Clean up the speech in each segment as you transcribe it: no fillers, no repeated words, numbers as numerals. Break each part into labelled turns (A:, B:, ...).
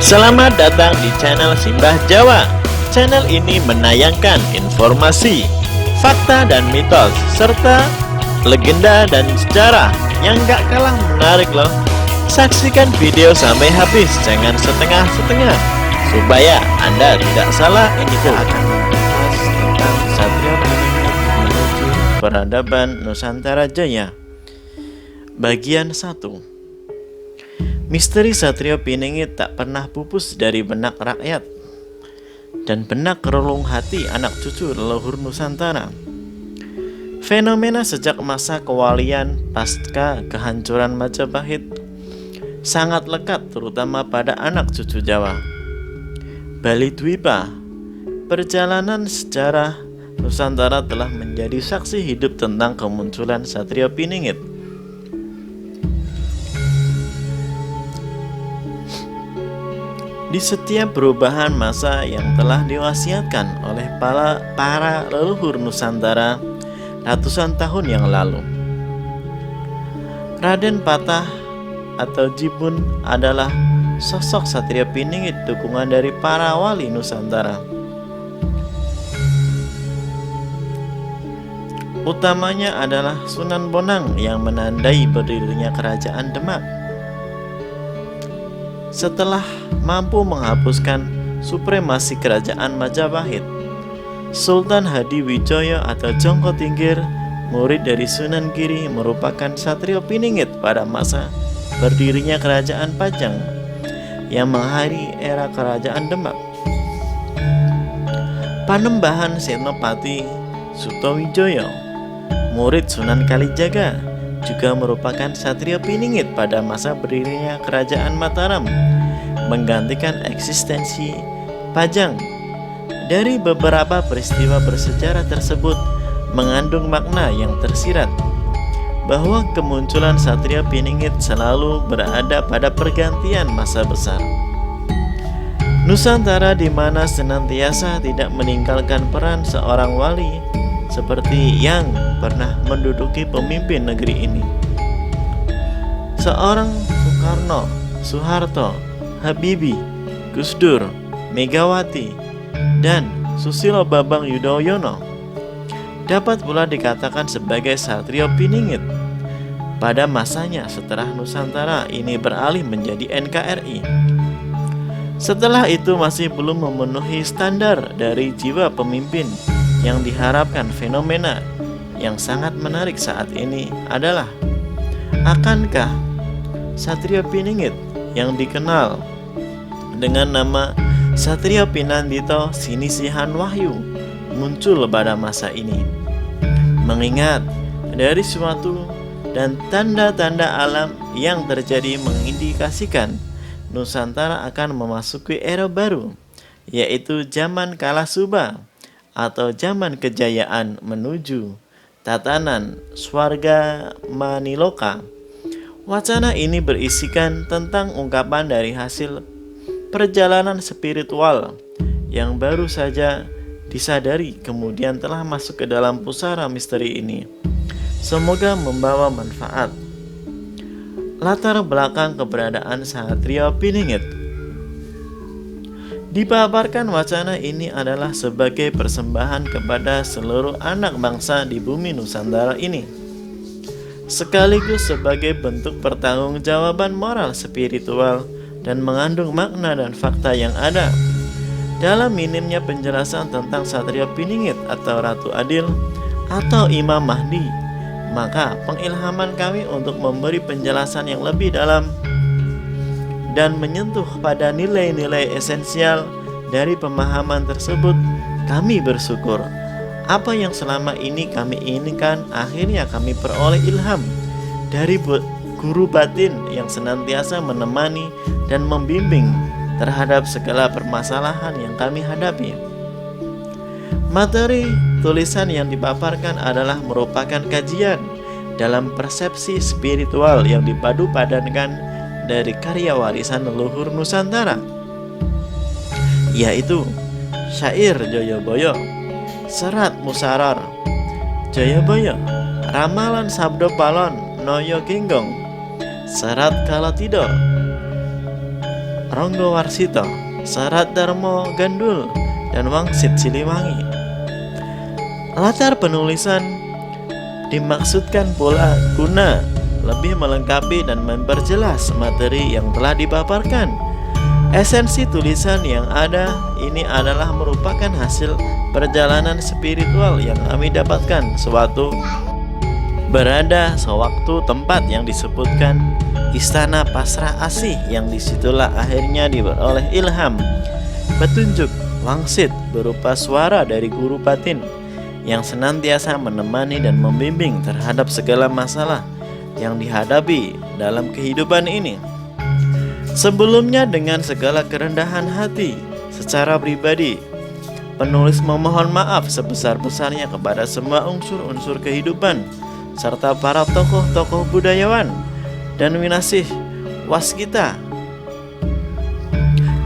A: Selamat datang di channel Simbah Jawa. Channel ini menayangkan informasi, fakta dan mitos, serta legenda dan sejarah yang gak kalah menarik loh. Saksikan video sampai habis, jangan setengah-setengah, supaya Anda tidak salah info. Akan membahas tentang Satrio Piningit menuju peradaban Nusantara Jaya. Bagian 1. Misteri Satrio Piningit tak pernah pupus dari benak rakyat dan benak relung hati anak cucu leluhur Nusantara. Fenomena sejak masa kewalian pasca kehancuran Majapahit sangat lekat terutama pada anak cucu Jawa. Bali Dwipa, perjalanan sejarah Nusantara telah menjadi saksi hidup tentang kemunculan Satrio Piningit. Di setiap perubahan masa yang telah diwasiatkan oleh para leluhur Nusantara ratusan tahun yang lalu, Raden Patah atau Jibun adalah sosok Satrio Piningit, dukungan dari para wali Nusantara. Utamanya adalah Sunan Bonang yang menandai berdirinya Kerajaan Demak. Setelah mampu menghapuskan supremasi Kerajaan Majapahit, Sultan Hadiwijaya atau Jongko Tinggir, murid dari Sunan Giri, merupakan Satrio Piningit pada masa berdirinya Kerajaan Pajang yang mengakhiri era Kerajaan Demak. Panembahan Senopati Sutowijoyo, murid Sunan Kalijaga, juga merupakan Satrio Piningit pada masa berdirinya Kerajaan Mataram, menggantikan eksistensi Pajang. Dari beberapa peristiwa bersejarah tersebut mengandung makna yang tersirat bahwa kemunculan Satrio Piningit selalu berada pada pergantian masa besar Nusantara, di mana senantiasa tidak meninggalkan peran seorang wali seperti yang pernah menduduki pemimpin negeri ini. Seorang Soekarno, Soeharto, Habibie, Gus Dur, Megawati, dan Susilo Bambang Yudhoyono dapat pula dikatakan sebagai Satrio Piningit pada masanya setelah Nusantara ini beralih menjadi NKRI. Setelah itu masih belum memenuhi standar dari jiwa pemimpin yang diharapkan. Fenomena yang sangat menarik saat ini adalah, akankah Satrio Piningit yang dikenal dengan nama Satrio Pinandito Sinisihan Wahyu muncul pada masa ini? Mengingat dari suatu dan tanda-tanda alam yang terjadi mengindikasikan Nusantara akan memasuki era baru, yaitu zaman Kala Suba atau zaman kejayaan menuju tatanan Swarga Maniloka. Wacana ini berisikan tentang ungkapan dari hasil perjalanan spiritual yang baru saja disadari, kemudian telah masuk ke dalam pusara misteri ini. Semoga membawa manfaat. Latar belakang keberadaan Satrio Piningit. Dipaparkan wacana ini adalah sebagai persembahan kepada seluruh anak bangsa di bumi Nusantara ini, sekaligus sebagai bentuk pertanggungjawaban moral spiritual dan mengandung makna dan fakta yang ada. Dalam minimnya penjelasan tentang Satrio Piningit atau Ratu Adil atau Imam Mahdi, maka pengilhaman kami untuk memberi penjelasan yang lebih dalam dan menyentuh pada nilai-nilai esensial dari pemahaman tersebut. Kami bersyukur apa yang selama ini kami inginkan akhirnya kami peroleh ilham dari guru batin yang senantiasa menemani dan membimbing terhadap segala permasalahan yang kami hadapi. Materi tulisan yang dipaparkan adalah merupakan kajian dalam persepsi spiritual yang dipadu padankan dari karya warisan leluhur Nusantara, yaitu syair Joyoboyo, serat Musarar Joyoboyo, ramalan Sabdo Palon Noyo Genggong, serat Kalatido, Ronggo Warsito, Sarat Darmo Gandul, dan Wangsit Siliwangi. Latar penulisan dimaksudkan pula guna lebih melengkapi dan memperjelas materi yang telah dipaparkan. Esensi tulisan yang ada ini adalah merupakan hasil perjalanan spiritual yang kami dapatkan sewaktu berada sewaktu tempat yang disebutkan Istana Pasrah Asih, yang disitulah akhirnya diperoleh ilham, petunjuk, wangsit berupa suara dari guru batin yang senantiasa menemani dan membimbing terhadap segala masalah yang dihadapi dalam kehidupan ini. Sebelumnya, dengan segala kerendahan hati secara pribadi, penulis memohon maaf sebesar-besarnya kepada semua unsur-unsur kehidupan serta para tokoh-tokoh budayawan dan winasih waskita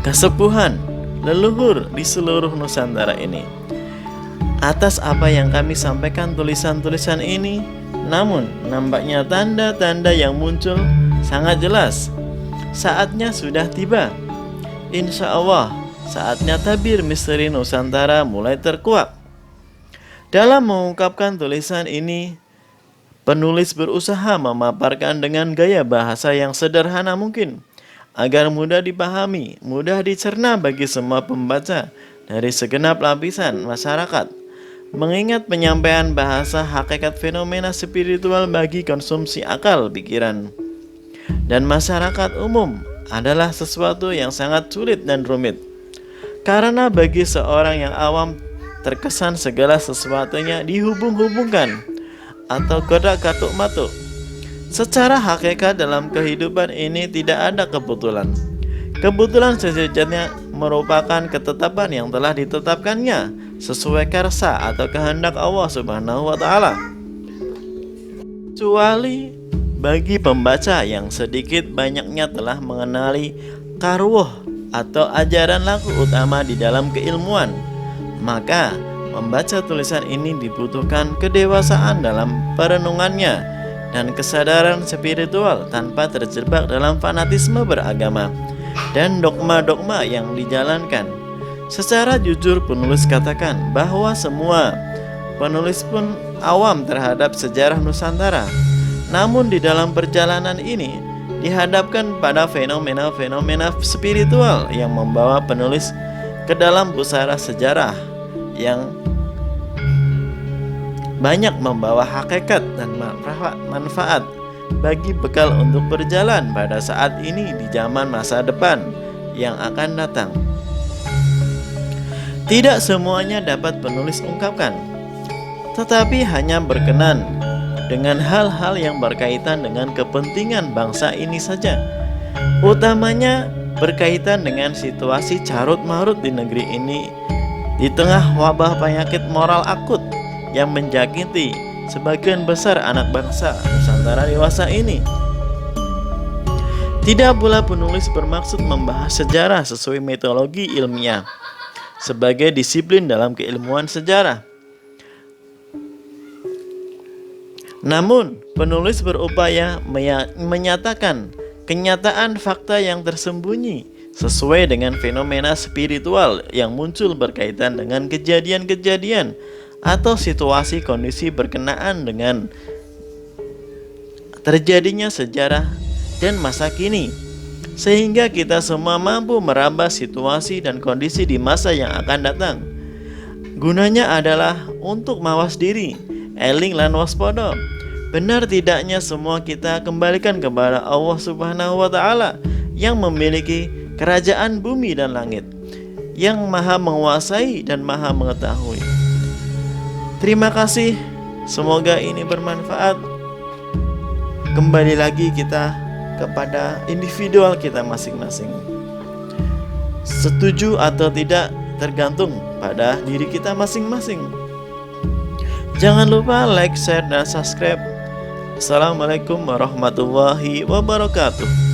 A: kesepuhan leluhur di seluruh Nusantara ini atas apa yang kami sampaikan tulisan-tulisan ini. Namun nampaknya tanda-tanda yang muncul sangat jelas. Saatnya sudah tiba. Insya Allah saatnya tabir misteri Nusantara mulai terkuak. Dalam mengungkapkan tulisan ini, penulis berusaha memaparkan dengan gaya bahasa yang sederhana mungkin agar mudah dipahami, mudah dicerna bagi semua pembaca dari segenap lapisan masyarakat. Mengingat penyampaian bahasa hakikat fenomena spiritual bagi konsumsi akal, pikiran, dan masyarakat umum adalah sesuatu yang sangat sulit dan rumit. Karena bagi seorang yang awam terkesan segala sesuatunya dihubung-hubungkan atau godak-gatuk matuk. Secara hakikat dalam kehidupan ini tidak ada kebetulan. Kebetulan sejatinya merupakan ketetapan yang telah ditetapkannya sesuai karsa atau kehendak Allah Subhanahu wa Ta'ala. Kecuali bagi pembaca yang sedikit banyaknya telah mengenali karwuh atau ajaran laku utama di dalam keilmuan, maka membaca tulisan ini dibutuhkan kedewasaan dalam perenungannya dan kesadaran spiritual tanpa terjebak dalam fanatisme beragama dan dogma-dogma yang dijalankan. Secara jujur penulis katakan bahwa semua penulis pun awam terhadap sejarah Nusantara. Namun di dalam perjalanan ini dihadapkan pada fenomena-fenomena spiritual yang membawa penulis ke dalam pusara sejarah yang banyak membawa hakikat dan manfaat bagi bekal untuk berjalan pada saat ini di zaman masa depan yang akan datang. Tidak semuanya dapat penulis ungkapkan, tetapi hanya berkenan dengan hal-hal yang berkaitan dengan kepentingan bangsa ini saja, utamanya berkaitan dengan situasi carut-marut di negeri ini di tengah wabah penyakit moral akut yang menjangkiti sebagian besar anak bangsa Nusantara dewasa ini. Tidak pula penulis bermaksud membahas sejarah sesuai metodologi ilmiah sebagai disiplin dalam keilmuan sejarah. Namun, penulis berupaya menyatakan kenyataan fakta yang tersembunyi sesuai dengan fenomena spiritual yang muncul berkaitan dengan kejadian-kejadian atau situasi kondisi berkenaan dengan terjadinya sejarah dan masa kini, sehingga kita semua mampu meraba situasi dan kondisi di masa yang akan datang. Gunanya adalah untuk mawas diri, eling lan waspada. Benar tidaknya semua kita kembalikan kepada Allah Subhanahu wa Ta'ala yang memiliki kerajaan bumi dan langit, yang maha menguasai dan maha mengetahui. Terima kasih, semoga ini bermanfaat. Kembali lagi kita kepada individual kita masing-masing. Setuju atau tidak tergantung pada diri kita masing-masing. Jangan lupa like, share, dan subscribe. Assalamualaikum warahmatullahi wabarakatuh.